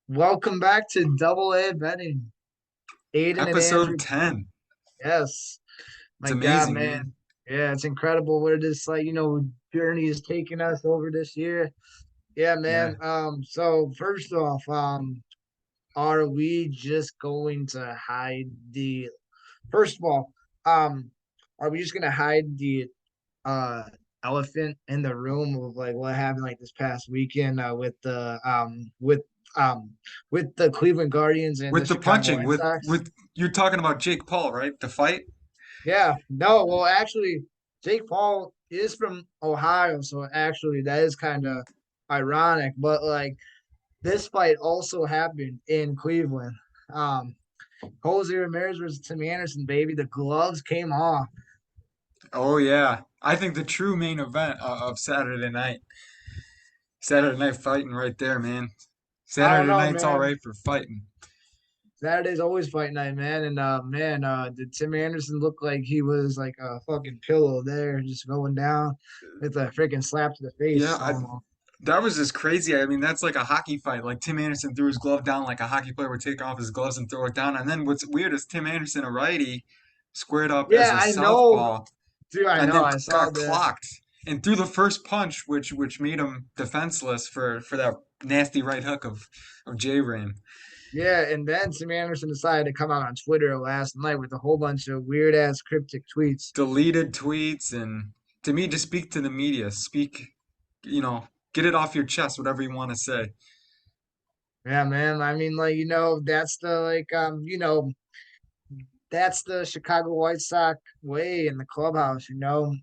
Welcome back to Double A Betting. Aiden and Episode Andrew. 10. Yes. It's My God, amazing, man. man. Yeah, it's incredible where this journey is taking us over this year. Yeah, Yeah. man. So first off, are we just going to hide the first of all, um, are we just gonna hide the uh elephant in the room of like what happened like this past weekend um with the Cleveland Guardians and the With the Chicago punching, White with Sox. with you're talking about Jake Paul, right? The fight? Yeah, no, well actually Jake Paul is from Ohio, so actually that is kind of ironic, but like this fight also happened in Cleveland. Um Jose Ramirez versus Tim Anderson, baby. The gloves came off. Oh yeah. I think the true main event of Saturday night. Saturday night fighting right there, man. I don't Saturday know, night's all man. right for fighting. Saturday's always fight night, man. And did Tim Anderson look like he was like a fucking pillow there, just going down with a freaking slap to the Yeah, face almost. that was just crazy. I mean, that's like a hockey fight. Like Tim Anderson threw his glove down like a hockey player would take off his gloves and throw it down. And then what's weird is Tim Anderson, a righty, squared up as Yeah, a I know, southpaw dude. I and know. then I saw got that. clocked and threw the first punch, which made him defenseless for that nasty right hook of J Ram. Yeah, and then Tim Anderson decided to come out on Twitter last night with a whole bunch of weird ass cryptic tweets. Deleted tweets and to me, just speak to the media. Speak, get it off your chest, whatever you want to say. Yeah, man. I mean, that's the that's the Chicago White Sox way in the clubhouse.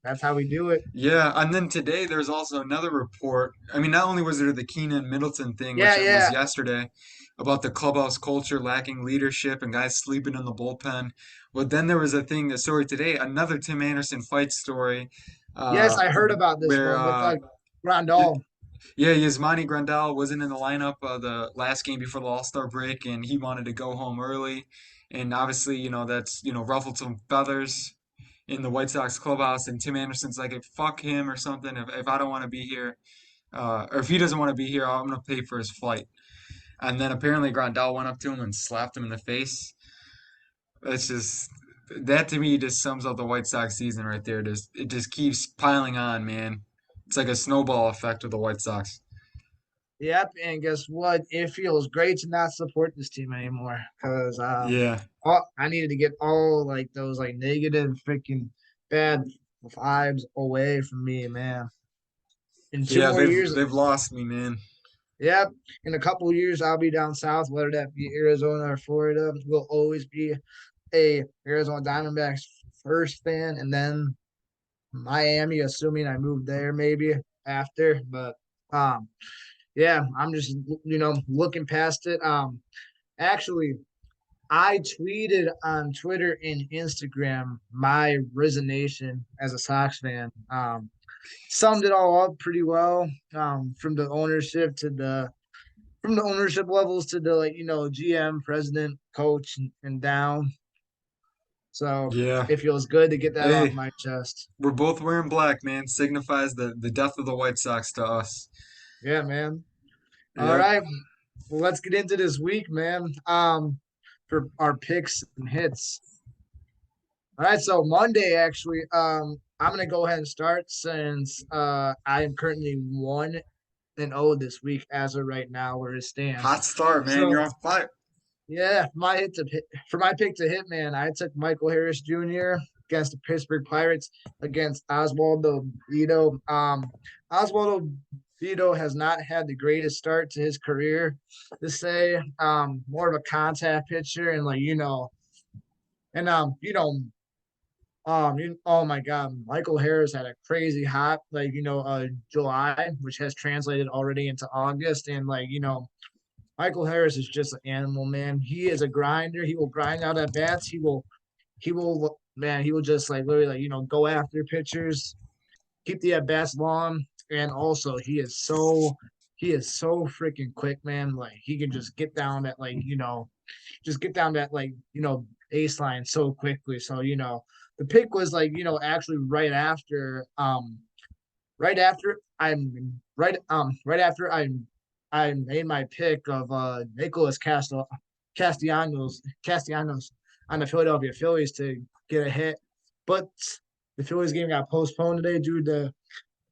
That's how we do it. Yeah, and then today there's also another report. I mean, not only was there the Keenan Middleton thing, Yeah, which it was yeah. yesterday, about the clubhouse culture lacking leadership and guys sleeping in the bullpen, but then there was a story today, another Tim Anderson fight story, Yes, uh, I heard about this where one with Grandal. yeah, Yasmani Grandal wasn't in the lineup the last game before the All-Star break, and he wanted to go home early, and obviously, that's ruffled some feathers in the White Sox clubhouse, and Tim Anderson's like, fuck him or something. If I don't want to be here, or if he doesn't want to be here, I'm gonna pay for his flight. And then apparently Grandal went up to him and slapped him in the face. It's just that to me just sums up the White Sox season right there. It just keeps piling on, man. It's like a snowball effect with the White Sox. Yep, and guess what? It feels great to not support this team anymore because Yeah, I needed to get all like those like negative freaking bad vibes away from me, man. In two yeah, more they've years, they've lost me, man. yep, in a couple of years I'll be down south, whether that be Arizona or Florida. Will always be a Arizona Diamondbacks first fan, and then Miami, assuming I moved there maybe after. But um, yeah, I'm just looking past it. Actually, I tweeted on Twitter and Instagram my resignation as a Sox fan. Summed it all up pretty well. From the ownership to the from the ownership levels to the GM, president, coach, and down. So Yeah. it feels good to get that off Hey, my chest. we're both wearing black, man. Signifies the death of the White Sox to us. Yeah, man. All Yep. right. Well, let's get into this week, man. For our picks and hits. All right, so Monday actually, I'm gonna go ahead and start since I am currently 1-0 this week as of right now where it stands. Hot start, man. You're So on fire. yeah, for my pick to hit, man, I took Michael Harris Jr. against the Pittsburgh Pirates against Oswaldo Vito. Oswaldo Vito has not had the greatest start to his career, to say. More of a contact pitcher, and and oh my God, Michael Harris had a crazy hot July, which has translated already into August, and Michael Harris is just an animal, man. He is a grinder. He will grind out at bats. He will just like literally go after pitchers, keep the at bats long, and also he is so freaking quick, man. Like he can just get down that just get down that baseline so quickly. So the pick was actually right after I'm right after I made my pick of Nicholas Castellanos on the Philadelphia Phillies to get a hit, but the Phillies game got postponed today due to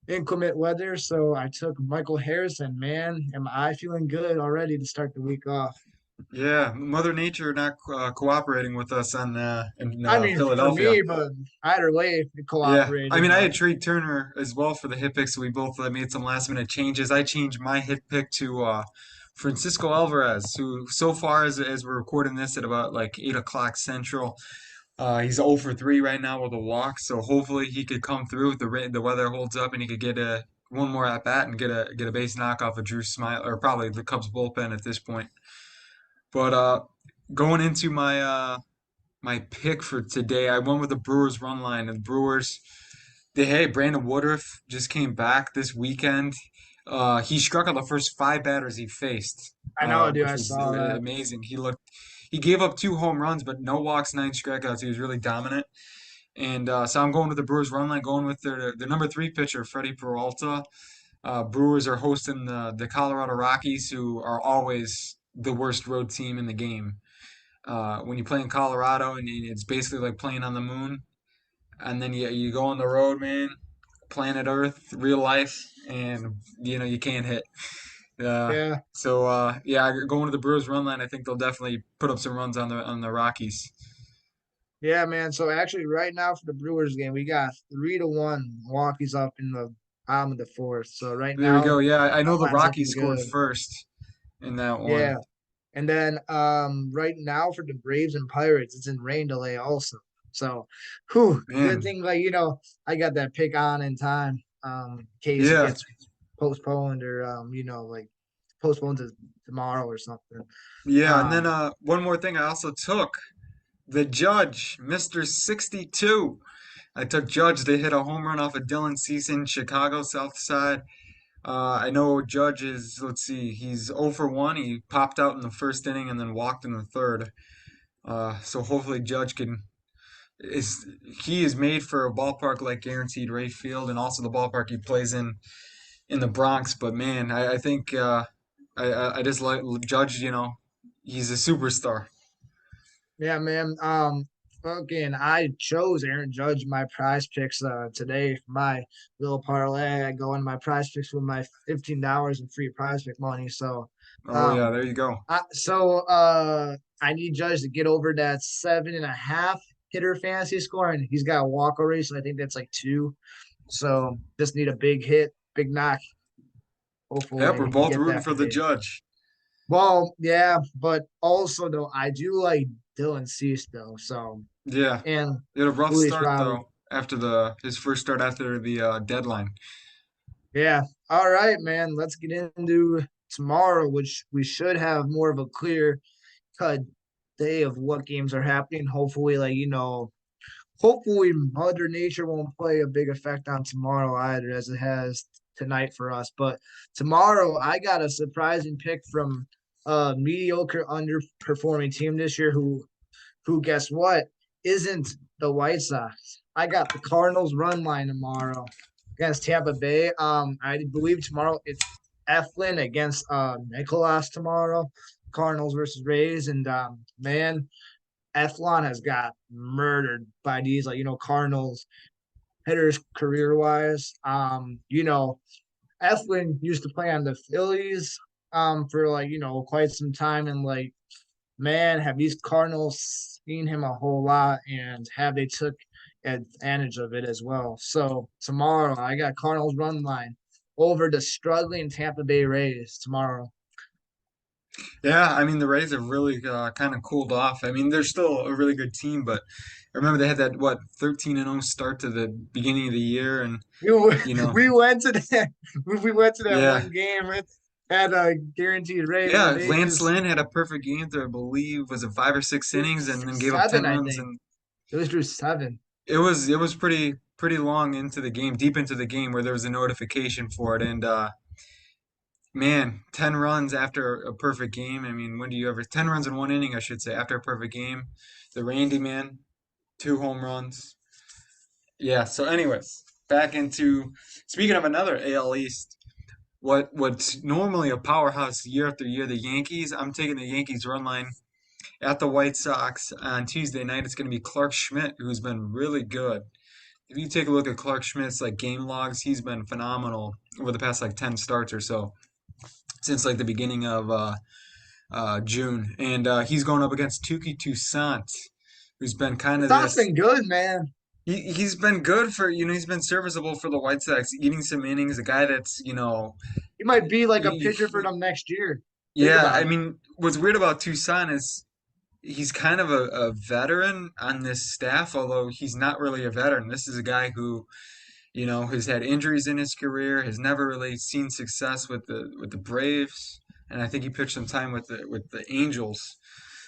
inclement weather. So I took Michael Harrison. Man, am I feeling good already to start the week off? Yeah, Mother Nature not cooperating with us on in I mean, for Philadelphia. me, but either way, it Yeah, I cooperated. mean, I But had Trey Turner as well for the hit pick, so we both made some last minute changes. I changed my hit pick to Francisco Alvarez, who so far as we're recording this at about like 8 o'clock Central, he's 0 for 3 right now with a walk. So hopefully he could come through if the weather holds up and he could get a one more at bat and get a base knock off of Drew Smile or probably the Cubs bullpen at this point. But going into my pick for today, I went with the Brewers run line. And the Brewers, hey, Brandon Woodruff just came back this weekend. He struck out the first five batters he faced, I know, dude. which I was saw that. amazing. He gave up 2 home runs, but no walks, 9 strikeouts. He was really dominant. And so I'm going with the Brewers run line, going with their number 3 pitcher, Freddie Peralta. Brewers are hosting the Colorado Rockies, who are always the worst road team in the game. When you play in Colorado and it's basically like playing on the moon, and then you go on the road, man, planet Earth, real life, and you can't hit. Uh, Yeah. yeah, going to the Brewers run line, I think they'll definitely put up some runs on the Rockies. Yeah, man. So actually, right now for the Brewers game, we got 3-1. Milwaukee's up in the bottom of the fourth. So right There we now, go. Yeah, I know that the line's looking Rockies scored good. first in that Yeah. one. And then right now for the Braves and Pirates, it's in rain delay also. So, good Man, thing I got that pick on in time. In case it yeah, gets postponed or like postponed to tomorrow or something. yeah. And then Um, one more thing I also took the Judge, Mr. 62. I took Judge to hit a home run off of Dylan Cease in Chicago South Side. I know Judge is, let's see, he's 0 for 1. He popped out in the first inning and then walked in the third. So hopefully Judge can is he is made for a ballpark like Guaranteed Rate Field and also the ballpark he plays in the Bronx. But man, I think I just like Judge. He's a superstar. yeah, man. Again, I chose Aaron Judge in my prize picks today for my little parlay. I go in my prize picks with my $15 in free prize pick money. So, Oh yeah, um, there you go. I need Judge to get over that 7.5 hitter fantasy score, and he's got a walk already, so I think that's like two. So just need a big hit, big knock. Yep, we're Hopefully he both get rooting that for for the me. Judge. Well, yeah, but also though I do like Dylan Cease though. So Yeah, and he had a rough Luis start Robert. though after the his first start after the deadline. Yeah. All right, man. Let's get into tomorrow, which we should have more of a clear cut day of what games are happening. Hopefully, hopefully Mother Nature won't play a big effect on tomorrow either, as it has tonight for us. But tomorrow, I got a surprising pick from a mediocre, underperforming team this year who guess what isn't the White Sox. I got the Cardinals run line tomorrow against Tampa Bay. I believe tomorrow it's Eflin against Nicolas tomorrow. Cardinals versus Rays, and man, Eflin has got murdered by these Cardinals hitters career wise. Eflin used to play on the Phillies for quite some time, and man, have these Cardinals seen him a whole lot, and have they took advantage of it as well. So tomorrow I got Cardinals run line over the struggling Tampa Bay Rays tomorrow. Yeah, I mean the Rays have really kind of cooled off. I mean they're still a really good team, but I remember they had that 13-0 start to the beginning of the year, and We, you know, we went to that we went to that yeah, one game at a guaranteed rate where yeah. they Lance just Lynn had a perfect game through, I believe, was it 5 or 6 innings, and then gave up seven, 10 runs, I think. and It was Drew seven. it was pretty long into the game, deep into the game, where there was a notification for it, and man, 10 runs after a perfect game. I mean, when do you ever 10 runs in one inning, I should say, after a perfect game? The Randy man, 2 home runs. Yeah. So, anyways, back into speaking of another AL East. what's normally a powerhouse year after year, the Yankees. I'm taking the Yankees run line at the White Sox on Tuesday night. It's going to be Clark Schmidt, who's been really good. If you take a look at Clark Schmidt's like game logs, he's been phenomenal over the past like 10 starts or so since like the beginning of June, and he's going up against Tuki Toussaint, who's been kind The of Sox this. been good, man. He's been good for he's been serviceable for the White Sox, eating some innings. A guy that's He might be like a he, pitcher for he, them next year. Think yeah. I about it. mean, what's weird about Toussaint is he's kind of a veteran on this staff, although he's not really a veteran. This is a guy who has had injuries in his career, has never really seen success with the Braves, and I think he pitched some time with the Angels.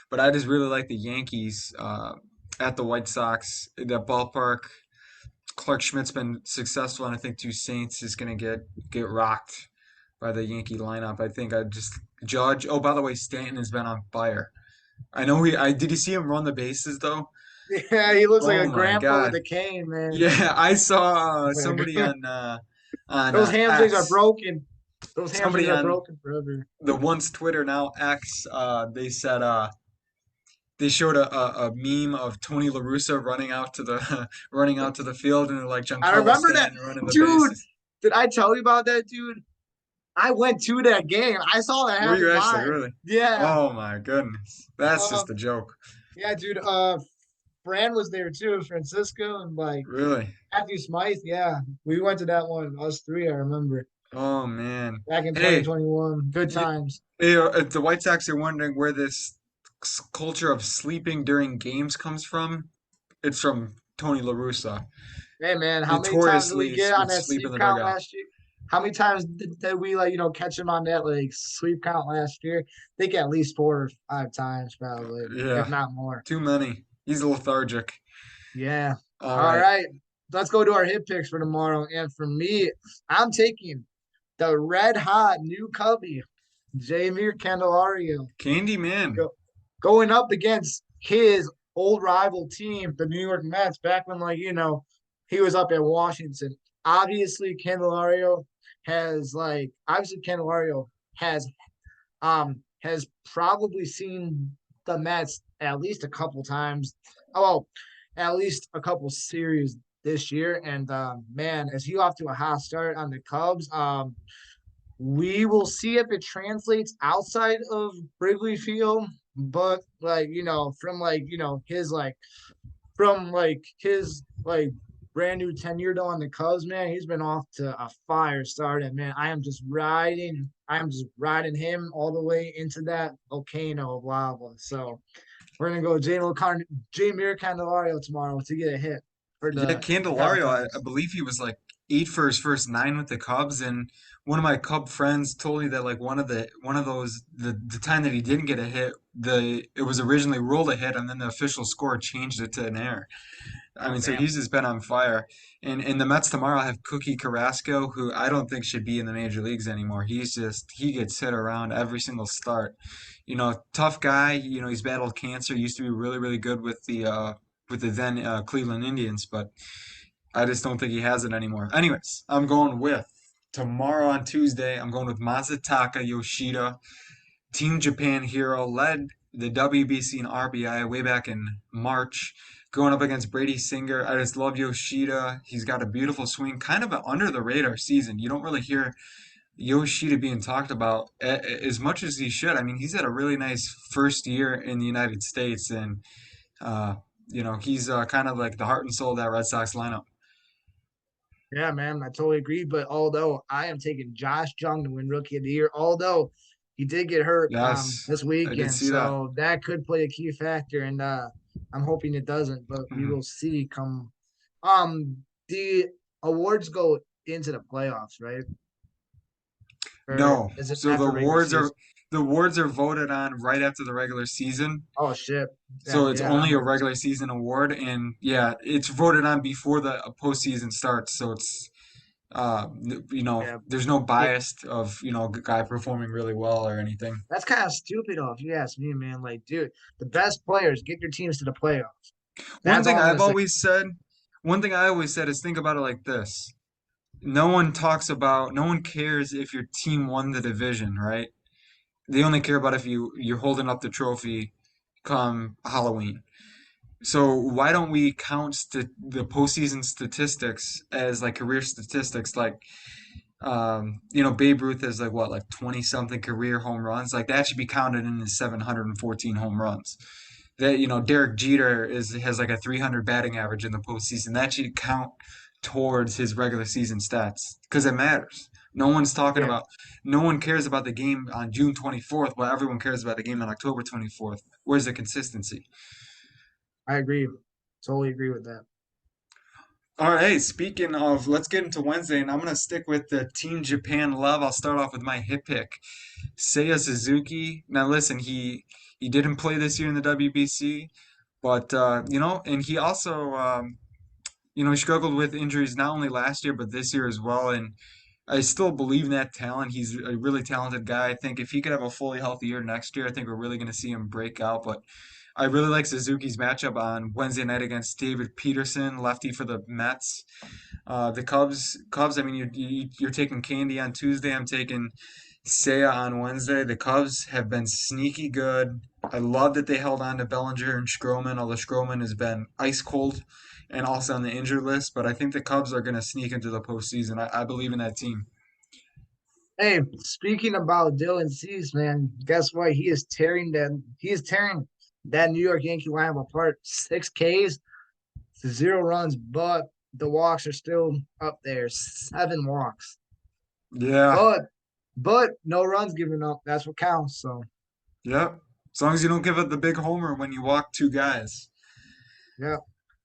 But I just really like the Yankees at the White Sox. That ballpark, Clark Schmidt's been successful, and I think two Saints is going to get rocked by the Yankee lineup. I think I just Judge. Oh, by the way, Stanton has been on fire. I know he. I did you see him run the bases though? Yeah, he looks like Oh a my grandpa with God. a cane, man. Yeah, I saw Looks like somebody on those hamstrings are X. broken. Those hamstrings Somebody are on broken forever. the once Twitter now X. They said they showed a meme of Tony La Russa running out to the running out to the field and like I Giancarlo remember that, Stanton running the dude. bases. Did I tell you about that, dude? I went to that game. I saw that Were you happen actually live. really? Yeah. Oh my goodness, that's Uh, just a joke. yeah, dude. Fran was there too, Francisco, and like Really? Matthew Smythe. Yeah, we went to that one. Us three, I remember Oh man. back in Hey, 2021. Good you, times. if the White Sox are wondering where this culture of sleeping during games comes from, it's from Tony La Russa. Hey, man, how many times did we Notoriously get on would that sleep in sleep the count dugout. last year? How many times did we like catch him on that like sleep count last year? I think at least 4 or 5 times, probably, if Yeah, not more. too many. He's lethargic. Yeah. All All right. right. Let's go to our hit picks for tomorrow. And for me, I'm taking the red hot new Cubby, Jamir Candelario, Candy Man. go, going up against his old rival team, the New York Mets, back when he was up at Washington. Obviously Candelario has probably seen the Mets at least a couple times. Oh, well, at least a couple series this year. And man, as he off to a hot start on the Cubs, we will see if it translates outside of Wrigley Field. But from his brand new tenure on the Cubs, man, he's been off to a fire start. And man, I am just riding him all the way into that volcano of lava. So we're gonna go Jamir Candelario tomorrow to get a hit for Yeah, the Chicago Candelario, I Cubs. believe he was like 8 for his first 9 with the Cubs, and one of my Cub friends told me that like one of those the time that he didn't get a hit, the it was originally ruled a hit, and then the official score changed it to an error. I Oh mean, so damn. he's just been on fire. And the Mets tomorrow have Cookie Carrasco, who I don't think should be in the major leagues anymore. He gets hit around every single start. Tough guy. He's battled cancer. Used to be really, really good with the then Cleveland Indians, but I just don't think he has it anymore. Anyways, I'm going with tomorrow on Tuesday. I'm going with Masataka Yoshida, Team Japan hero, led the WBC and RBI way back in March, going up against Brady Singer. I just love Yoshida. He's got a beautiful swing, kind of an under the radar season. You don't really hear Yoshida being talked about as much as he should. I mean, he's had a really nice first year in the United States, and uh, he's kind of like the heart and soul of that Red Sox lineup. Yeah, man, I totally agree. But although I am taking Josh Jung to win Rookie of the Year, although he did get hurt Yes, this I did weekend, see that. so that could play a key factor. And I'm hoping it doesn't, but we Mhm. will see. The awards go into the playoffs, right? Or No. is it So the after regular awards are season? the awards are voted on right after the regular season. Oh shit! Yeah, So it's yeah, I only a heard. regular season award, and yeah, it's voted on before the postseason starts. So it's Yeah, there's no yeah. bias of a guy performing really well or anything. That's kind of stupid, though, if you ask me, man. Like, dude, the best players get your teams to the playoffs. One That's thing all I'm I've gonna say. always said, one thing I always said is think about it like this. no one cares if your team won the division, right? They only care about if you're holding up the trophy come Halloween. So why don't we count the postseason statistics as like career statistics? Like, Babe Ruth has like what, like 20 something career home runs. Like that should be counted in his 714 home runs. That, Derek Jeter has like a 300 batting average in the postseason. That should count towards his regular season stats because it matters. No one's talking Yeah, about, no one cares about the game on June 24th, but everyone cares about the game on October 24th. Where's the consistency? I agree. Totally agree with that. All right, hey, speaking of, let's get into Wednesday, and I'm going to stick with the Team Japan love. I'll start off with my hit pick, Seiya Suzuki. Now, listen, he didn't play this year in the WBC, but and he also he struggled with injuries not only last year but this year as well. And I still believe in that talent. He's a really talented guy. I think if he could have a fully healthy year next year, I think we're really going to see him break out. But I really like Suzuki's matchup on Wednesday night against David Peterson, lefty for the Mets. The Cubs. I mean, you're taking Candy on Tuesday. I'm taking Seiya on Wednesday. The Cubs have been sneaky good. I love that they held on to Bellinger and Stroman, although Stroman has been ice cold and also on the injured list. But I think the Cubs are going to sneak into the postseason. I believe in that team. Hey, speaking about Dylan Cease, man, guess what? He is tearing that New York Yankee lineup apart. 6 Ks, 0 runs, but the walks are still up there. 7 walks. Yeah, But no runs given up. That's what counts. So yep. As long as you don't give up the big homer when you walk two guys. yeah.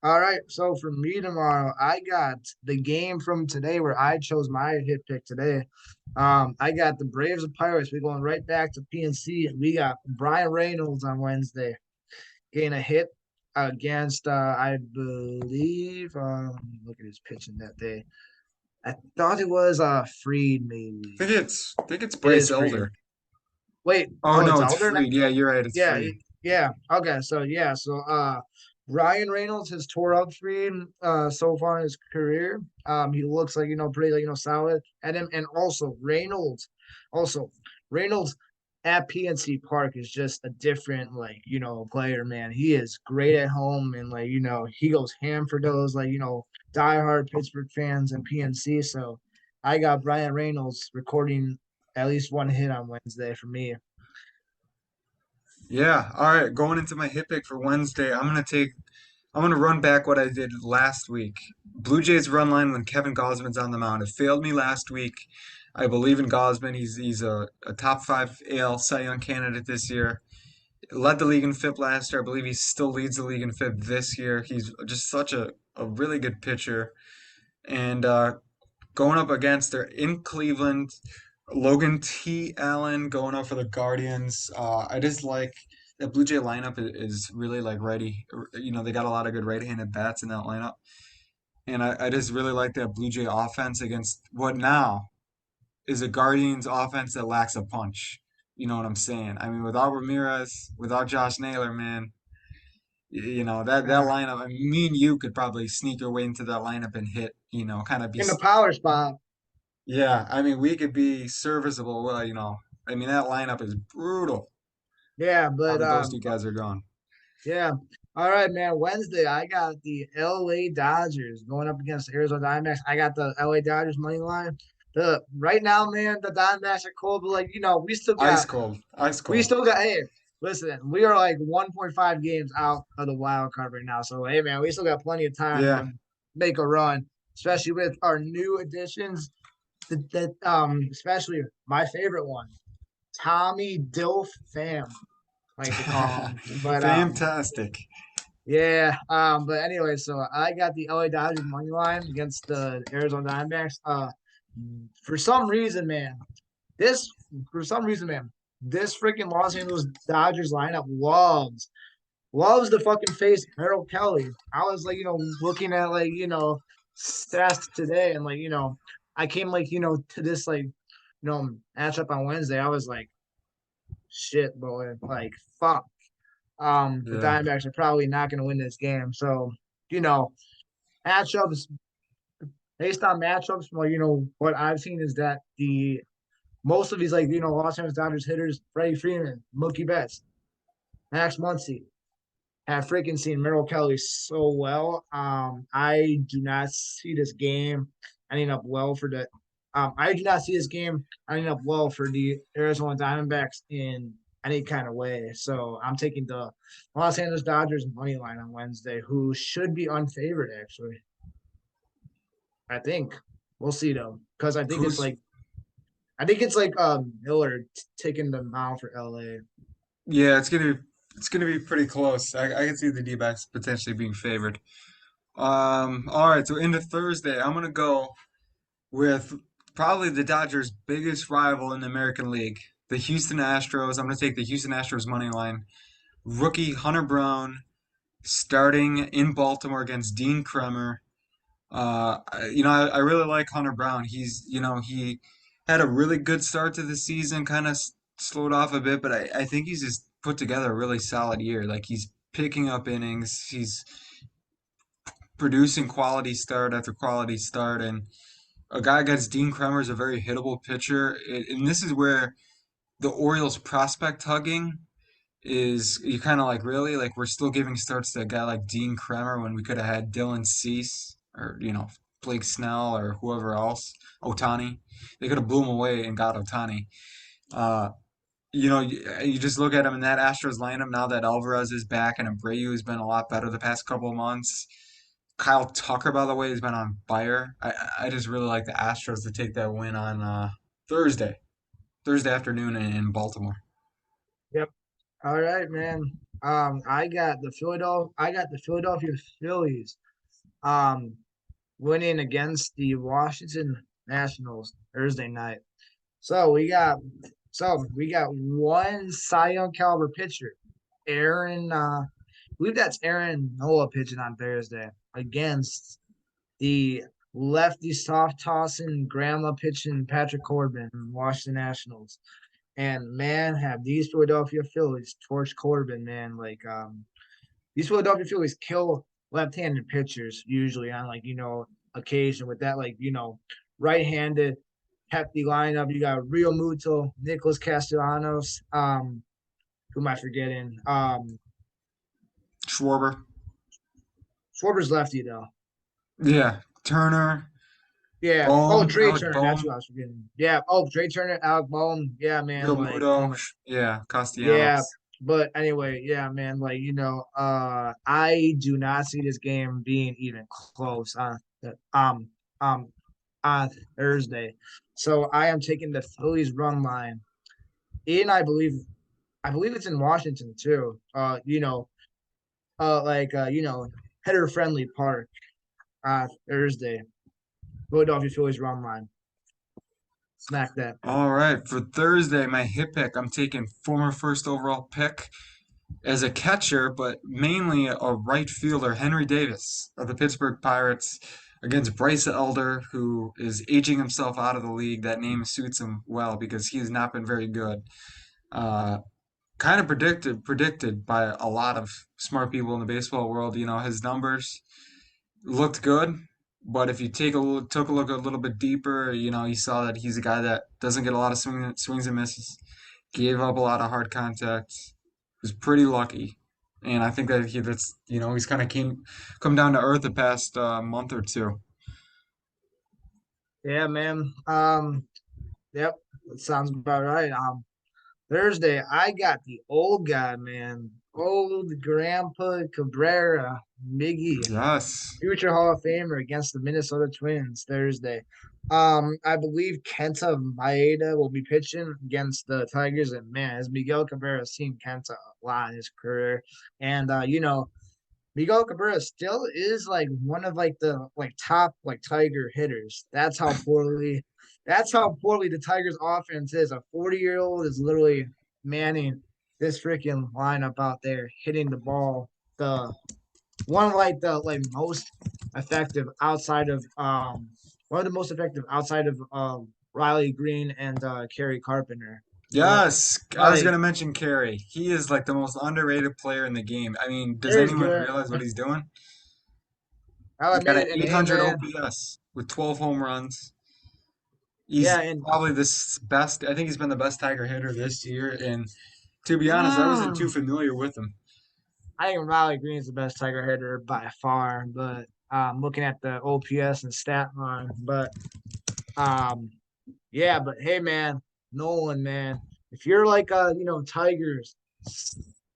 All right. So for me tomorrow, I got the game from today where I chose my hit pick today. I got the Braves and Pirates. We're going right back to PNC, and we got Brian Reynolds on Wednesday getting a hit against I believe look at his pitching that day. I thought it was Freed maybe. I think it's It Bryce is Freed. Elder. Wait, Oh oh no, it's it's Elder now? Freed. Yeah, you're right. It's Yeah, Freed. yeah. Okay, so yeah, so Ryan Reynolds has tore up Freed so far in his career. He looks like pretty like solid at him, and also Reynolds at PNC Park is just a different like player, man. He is great at home, and like he goes ham for those like diehard Pittsburgh fans and PNC. So I got Brian Reynolds recording at least one hit on Wednesday for me. Yeah. All right. Going into my hit pick for Wednesday, I'm gonna run back what I did last week. Blue Jays run line when Kevin Gausman's on the mound. It failed me last week. I believe in Gausman. He's a top five AL Cy Young candidate this year. Led the league in FIP last year. I believe he still leads the league in FIP this year. He's just such a really good pitcher. And going up against her in Cleveland, Logan T. Allen going up for the Guardians. I just like the Blue Jay lineup is really like ready. They got a lot of good right-handed bats in that lineup. And I just really like that Blue Jay offense against what now is a Guardians offense that lacks a punch. You know what I'm saying? I mean, without Ramirez, without Josh Naylor, man, that Yeah. lineup. I mean, me and you could probably sneak our way into that lineup and hit. Kind of be. In the power spot. Yeah, I mean, we could be serviceable. I mean, that lineup is brutal Yeah, now but that those two guys are gone. yeah. All right, man. Wednesday, I got the LA Dodgers going up against the Arizona Diamondbacks. I got the LA Dodgers money line. The right now, man, the Diamondbacks are cold, but like we still Ice got cold, ice we cold. still got hey, listen, we are like 1.5 games out of the wild card right now. So hey man, we still got plenty of time Yeah, to make a run, especially with our new additions. That especially my favorite one, Tommy Dilf Fam, like to call him. But fantastic. yeah. But anyway, so I got the LA Dodgers money line against the Arizona Diamondbacks. For some reason, man, this for some reason, man, this freaking Los Angeles Dodgers lineup loves the fucking face Harold Kelly. I was like, looking at like, stats today and like, I came like, to this like, matchup on Wednesday. I was like, shit, boy, like fuck. The Yeah, Diamondbacks are probably not going to win this game. So, you know, matchups based on matchups, well, what I've seen is that the most of these like Los Angeles Dodgers hitters, Freddie Freeman, Mookie Betts, Max Muncy, have freaking seen Merrill Kelly so well. I do not see this game ending up well for the. I do not see this game ending up well for the Arizona Diamondbacks in any kind of way. So I'm taking the Los Angeles Dodgers money line on Wednesday, who should be unfavored actually. I think we'll see though, because Who's I think it's like Miller taking the mound for LA. Yeah, it's gonna be pretty close. I can see the D-backs potentially being favored. All right, so into Thursday, I'm gonna go with probably the Dodgers' biggest rival in the American League, the Houston Astros. I'm gonna take the Houston Astros money line. Rookie Hunter Brown starting in Baltimore against Dean Kremer. I really like Hunter Brown. He had a really good start to the season, kind of slowed off a bit, but I think he's just put together a really solid year. Like he's picking up innings, he's producing quality start after quality start, and a guy against Dean Kremer is a very hittable pitcher. And this is where the Orioles prospect hugging is you kind of like really like we're still giving starts to a guy like Dean Kremer when we could have had Dylan Cease or Blake Snell or whoever else, Otani. They could have blew him away and got Otani. Uh, you just look at him in that Astros lineup now that Alvarez is back and Abreu has been a lot better the past couple of months. Kyle Tucker, by the way, has been on fire. I just really like the Astros to take that win on Thursday, Thursday afternoon in Baltimore. Yep. All right, man. I got the Philadelphia Phillies um winning against the Washington Nationals Thursday night. So we got one Cy Young caliber pitcher, Aaron. I believe that's Aaron Nola pitching on Thursday against the lefty soft tossing grandma pitching Patrick Corbin, Washington Nationals. And man, have these Philadelphia Phillies torch Corbin, man. These Philadelphia Phillies kill left-handed pitchers usually on occasion with that right-handed hefty lineup. You got Rio Muto, Nicholas Castellanos, who am I forgetting? Schwarber, Schwarber's lefty though. yeah, Turner, Yeah. Oh, Bohm, Trey Alec Turner. That's who Bohm, I was forgetting. Yeah. Oh, Trey Turner, Alec Bohm. Yeah, man. Real Oh Muto, my. yeah, Yeah. Castellanos. But anyway, yeah, man. I do not see this game being even close um um on Thursday. So I am taking the Phillies run line. And I believe it's in Washington too. Header friendly park Thursday. Philadelphia Phillies run line. Smack that. All right, for Thursday, my hit pick, I'm taking former first overall pick as a catcher, but mainly a right fielder, Henry Davis of the Pittsburgh Pirates, against Bryce Elder, who is aging himself out of the league. That name suits him well because he has not been very good. Uh, Kind of predicted by a lot of smart people in the baseball world. His numbers looked good, but if you took a look a little bit deeper, you saw that he's a guy that doesn't get a lot of swings and misses, gave up a lot of hard contact, was pretty lucky, and I think that he's kind of come down to earth the past month or two. Yeah, man. Yep, that sounds about right. Thursday, I got the old guy, man. Old Grandpa Cabrera, Miggy, Yes, future Hall of Famer against the Minnesota Twins Thursday. I believe Kenta Maeda will be pitching against the Tigers, and man, as Miguel Cabrera has seen Kenta a lot in his career, and Miguel Cabrera still is like one of the top Tiger hitters. That's how poorly the Tigers offense is. A 40-year-old is literally manning this freaking lineup out there, hitting the ball. The one of the most effective outside of one of the most effective outside of Riley Green and Kerry Carpenter. But yes. I was like gonna mention Carey. He is like the most underrated player in the game. I mean, does Kerry's anyone good. realize what he's doing? I'll He's got admit an it. And hey, 800 man, OPS with 12 home runs. He's yeah, and probably best. I think he's been the best Tiger hitter this year. And to be honest, I wasn't too mm, familiar with him. I think Riley Green's the best Tiger hitter by far. But looking at the OPS and stat line, but um, yeah, but hey, man, Nolan, man, if you're like Tigers,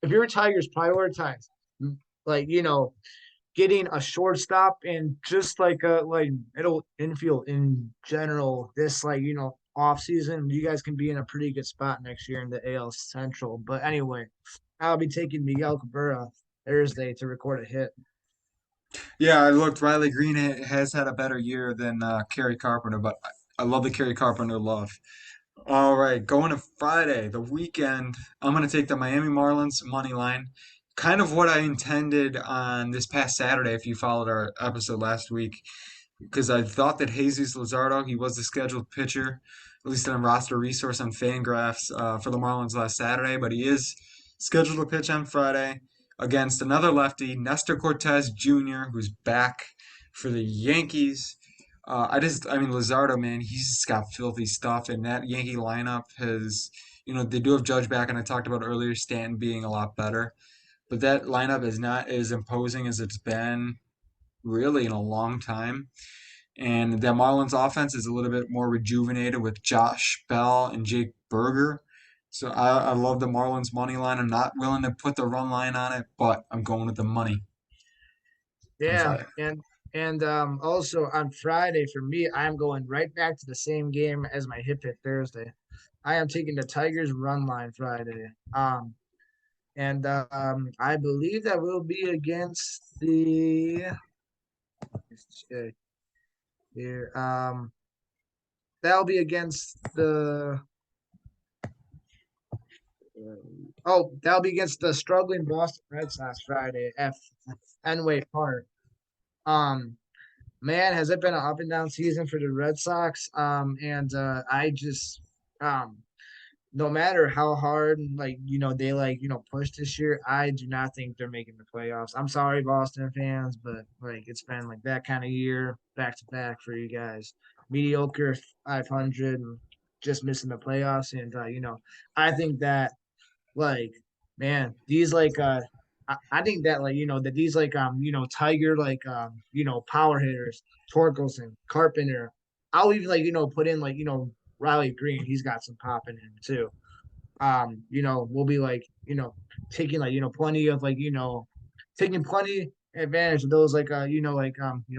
if you're Tigers, prioritize like getting a shortstop and just like a like middle infield in general. This off season, you guys can be in a pretty good spot next year in the AL Central. But anyway, I'll be taking Miguel Cabrera Thursday to record a hit. Yeah, I looked. Riley Green has had a better year than Kerry Carpenter, but I love the Kerry Carpenter love. All right, going to Friday, the weekend. I'm going to take the Miami Marlins money line. Kind of what I intended on this past Saturday, if you followed our episode last week, because I thought that Jesus Luzardo, he was the scheduled pitcher, at least on roster resource on Fangraphs for the Marlins last Saturday, but he is scheduled to pitch on Friday against another lefty, Nestor Cortez Jr., who's back for the Yankees. I mean, Luzardo, man, he's just got filthy stuff, and that Yankee lineup has, they do have Judge back, and I talked about earlier Stanton being a lot better, but that lineup is not as imposing as it's been really in a long time. And the Marlins offense is a little bit more rejuvenated with Josh Bell and Jake Berger. So I love the Marlins money line. I'm not willing to put the run line on it, but I'm going with the money on Yeah, Friday. and also on Friday for me, I'm going right back to the same game as my hit pick Thursday. I am taking the Tigers run line Friday. And I believe that will be against the let's check here. That'll be against the that'll be against the struggling Boston Red Sox Friday at Fenway Park. Um, man, has it been an up and down season for the Red Sox? And I just um no matter how hard they push this year, I do not think they're making the playoffs. I'm sorry, Boston fans, but it's been like that kind of year back to back for you guys. Mediocre 500 and just missing the playoffs, and I think that like man, these I think that that these Tiger power hitters, Torkelson, Carpenter. I'll even put in Riley Green. He's got some pop in him too. We'll be taking plenty of taking plenty advantage of those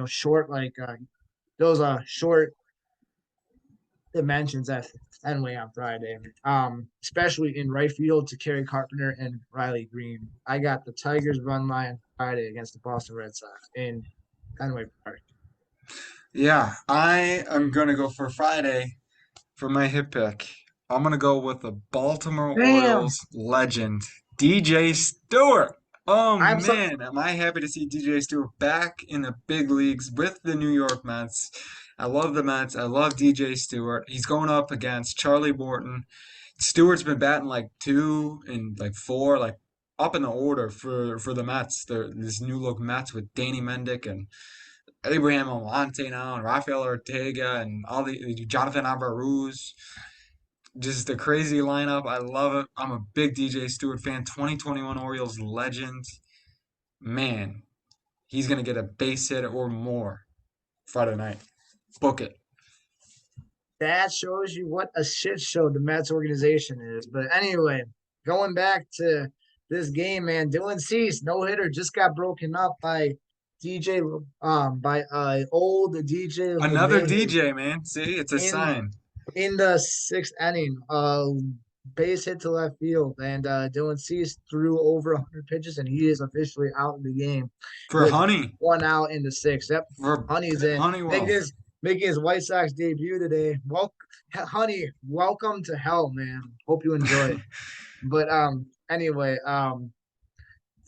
short those short dimensions at Fenway on Friday. Especially in right field to Kerry Carpenter and Riley Green. I got the Tigers run line Friday against the Boston Red Sox in Fenway Park. Yeah, I am going to go for Friday for my hit pick. I'm going to go with the Baltimore Damn, Orioles legend, DJ Stewart. Oh I'm so man, am I happy to see DJ Stewart back in the big leagues with the New York Mets. I love the Mets. I love DJ Stewart. He's going up against Charlie Morton. Stewart's been batting like 2 and 4, like up in the order for the Mets. This new look Mets with Danny Mendick and Abraham Almonte now and Rafael Ortega and all the Jonathan Abaruz. Just a crazy lineup. I love it. I'm a big DJ Stewart fan. 2021 Orioles legend. Man, he's gonna get a base hit or more Friday night. Book it. That shows you what a shit show the Mets organization is. But anyway, going back to this game, man, Dylan Cease, no hitter, just got broken up by DJ by old DJ Another LeMahieu DJ, man. See, it's a in sign. in the sixth inning. Base hit to left field, and Dylan Cease threw over 100 pitches, and he is officially out of the game For with Honey. one out in the sixth. Yep, For Honey's in Honeywell. making his White Sox debut today. Well, Honey, welcome to hell, man. Hope you enjoy it. But anyway,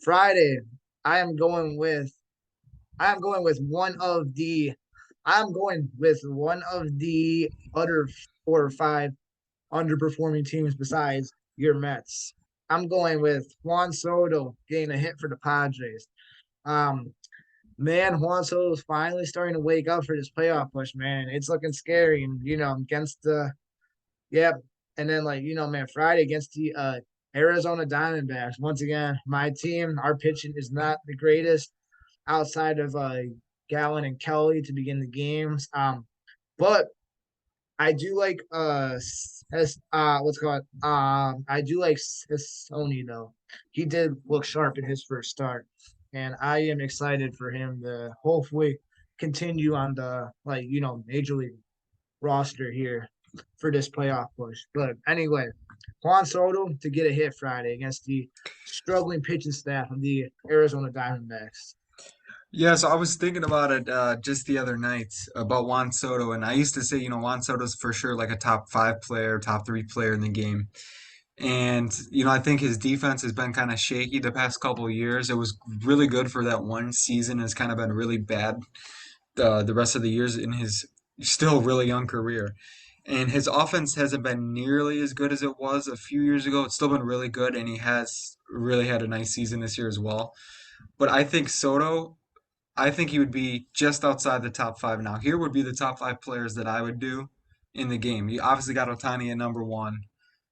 Friday, I am going with I am going with one of the I'm going with one of the other 4 or 5 underperforming teams besides your Mets. I'm going with Juan Soto getting a hit for the Padres. Um, Man, Juan Soto's finally starting to wake up for this playoff push, man. It's looking scary, and against the yep. And then man, Friday against the Arizona Diamondbacks. Once again, my team, our pitching is not the greatest outside of Gallen and Kelly to begin the games. But I do like what's called I do like Sony though. He did look sharp in his first start, and I am excited for him to hopefully continue on the major league roster here for this playoff push. But anyway, Juan Soto to get a hit Friday against the struggling pitching staff of the Arizona Diamondbacks. Yeah, so I was thinking about it just the other night about Juan Soto, and I used to say, Juan Soto's for sure like a top five player, top three player in the game. And, I think his defense has been kind of shaky the past couple of years. It was really good for that one season. It's kind of been really bad the rest of the years in his still really young career. And his offense hasn't been nearly as good as it was a few years ago. It's still been really good, and he has really had a nice season this year as well. But I think he would be just outside the top five now. Here would be the top five players that I would do in the game. You obviously got Otani at number one,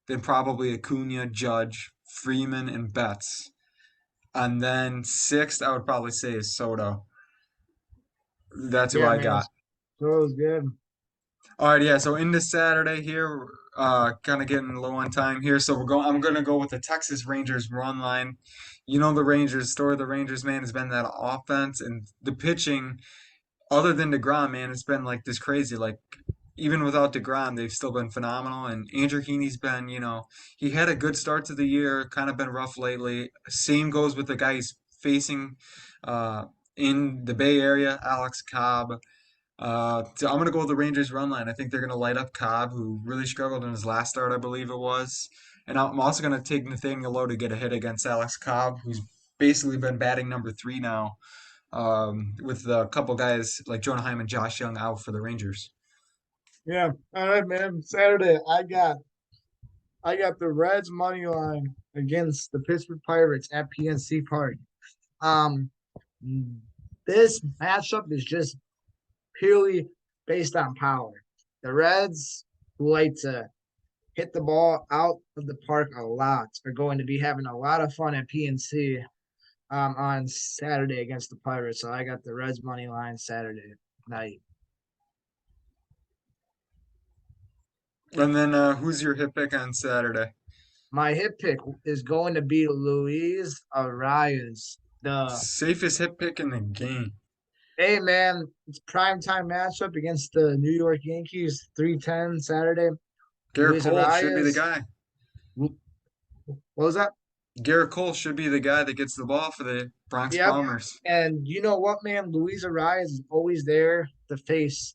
then probably Acuna, Judge, Freeman, and Betts. And then sixth, I would probably say is Soto. That's who Yeah, I man, got. Soto's good. All right, yeah. So into Saturday here, kind of getting low on time here. So we're going. I'm gonna go with the Texas Rangers run line. The Rangers. Story of the Rangers, man, has been that offense and the pitching. Other than DeGrom, man, it's been like this crazy. Like even without DeGrom, they've still been phenomenal. And Andrew Heaney's been, he had a good start to the year, kind of been rough lately. Same goes with the guy he's facing uh, in the Bay Area, Alex Cobb. So I'm going to go with the Rangers run line. I think they're going to light up Cobb, who really struggled in his last start, I believe it was. And I'm also going to take Nathaniel Lowe to get a hit against Alex Cobb, who's basically been batting number three now, with a couple guys like Jonah Heim and Josh Young out for the Rangers. Yeah. All right, man. Saturday, I got the Reds money line against the Pittsburgh Pirates at PNC Park. Um, this matchup is just purely based on power. The Reds, who like to hit the ball out of the park a lot, are going to be having a lot of fun at PNC on Saturday against the Pirates. So I got the Reds money line Saturday night. And then who's your hit pick on Saturday? My hit pick is going to be Luis Arias. The Safest hit pick in the game. Hey man, it's prime time matchup against the New York Yankees, 3:10 Saturday. Garrett Luis Cole should be the Arias. guy. What was that? Garrett Cole should be the guy that gets the ball for the Bronx Yep. Bombers. And you know what, man? Luis Arias is always there to face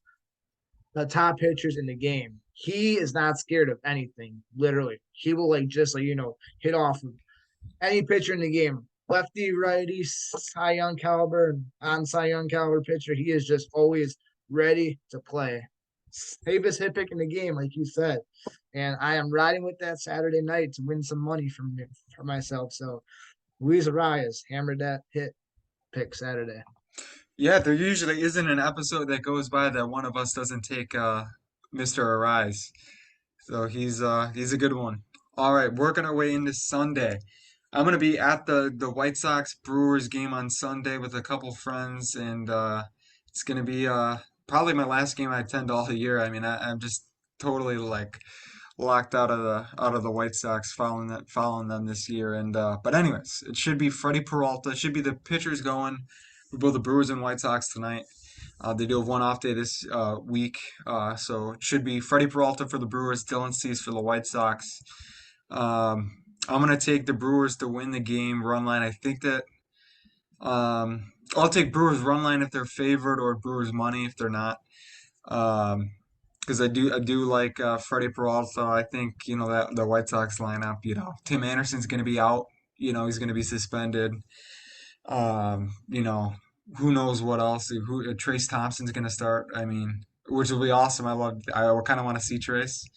the top pitchers in the game. He is not scared of anything, literally. He will just hit off of any pitcher in the game. Lefty, righty, Cy Young caliber, on Cy Young caliber pitcher. He is just always ready to play. Safest hit pick in the game, like you said. And I am riding with that Saturday night to win some money for myself. So Luis Arias hammered that hit pick Saturday. Yeah, there usually isn't an episode that goes by that one of us doesn't take Mr. Arise. So he's a good one. All right, working our way into Sunday. I'm gonna be at the White Sox Brewers game on Sunday with a couple friends, and it's gonna be probably my last game I attend all year. I mean, I'm just totally like locked out of the White Sox following them this year. And but anyways, it should be Freddie Peralta. It should be the pitchers going for both the Brewers and White Sox tonight. They do have one off day this week, so it should be Freddie Peralta for the Brewers, Dylan Cease for the White Sox. I'm gonna take the Brewers to win the game run line. I think that I'll take Brewers run line if they're favored, or Brewers money if they're not. Um, because I do like Freddie Peralta. I think that the White Sox lineup. Tim Anderson's going to be out. He's going to be suspended. Um, you know, who knows what else? Who Trace Thompson's going to start. I mean, which will be awesome. I kind of want to see Trace.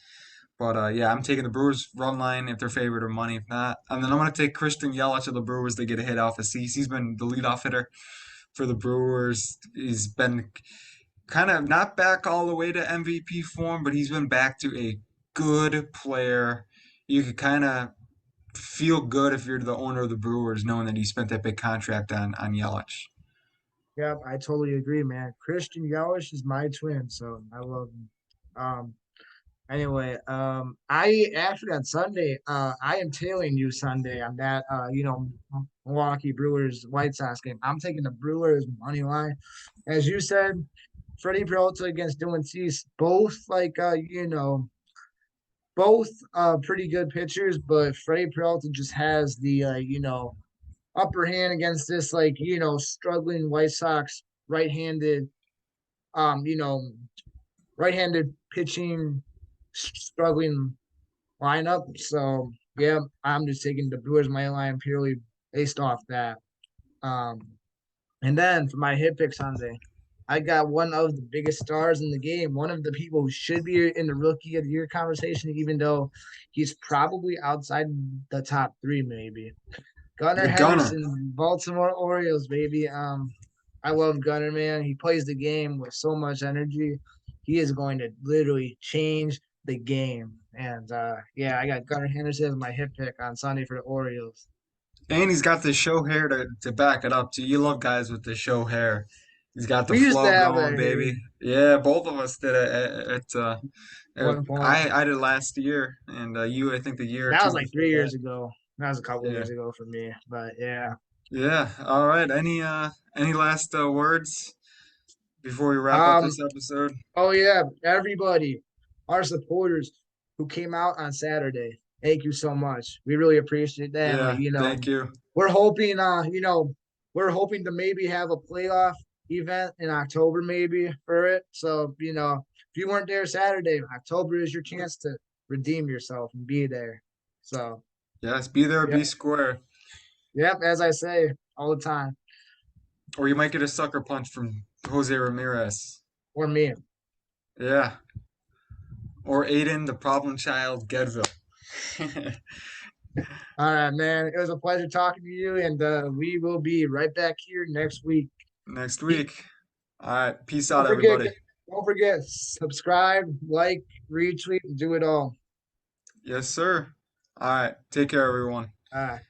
But yeah, I'm taking the Brewers run line if they're favored, or money if not. And then I'm going to take Christian Yelich of the Brewers to get a hit off of Cease. He's been the leadoff hitter for the Brewers. He's been kind of not back all the way to MVP form, but he's been back to a good player. You could kind of feel good if you're the owner of the Brewers, knowing that he spent that big contract on Yelich. Yep, I totally agree, man. Christian Yelich is my twin, so I love him. Anyway, I actually on Sunday, I am tailing you Sunday on that, Milwaukee Brewers White Sox game. I'm taking the Brewers money line, as you said. Freddie Peralta against Dylan Cease, both both pretty good pitchers, but Freddie Peralta just has the upper hand against this struggling White Sox right-handed um you know right-handed pitching struggling lineup. So yeah, I'm just taking the Brewers money line purely based off that. Um, and then for my hit pick Sunday, I got one of the biggest stars in the game, one of the people who should be in the rookie of the year conversation, even though he's probably outside the top three, maybe. Gunnar The Gunner. Henderson, Baltimore Orioles, baby. I love Gunnar, man. He plays the game with so much energy. He is going to literally change the game. And yeah, I got Gunnar Henderson as my hit pick on Sunday for the Orioles. And he's got the show hair to back it up too. You love guys with the show hair. He's got the We used to flow have going, that baby. here Yeah, both of us did it. one point. I did last year, and you I think the year or That was two like before 3 years that. ago. That was a couple Yeah, years ago for me. But yeah. yeah. All right. Any last words before we wrap up Um, this episode? Oh yeah, everybody, our supporters who came out on Saturday. Thank you so much. We really appreciate that. And Yeah, thank you. we're hoping we're hoping to maybe have a playoff event in October maybe for it. So, if you weren't there Saturday, October is your chance to redeem yourself and be there. So, Yes, be there or yep, be square, yep, as I say all the time. or you might get a sucker punch from Jose Ramirez. Or me. Yeah, or Aiden, the problem child, Gedville. All right, man. It was a pleasure talking to you, and we will be right back here next week. Next week. All right. Peace Don't out, forget, everybody. don't forget, subscribe, like, retweet, and do it all. Yes, sir. All right. Take care, everyone. All right.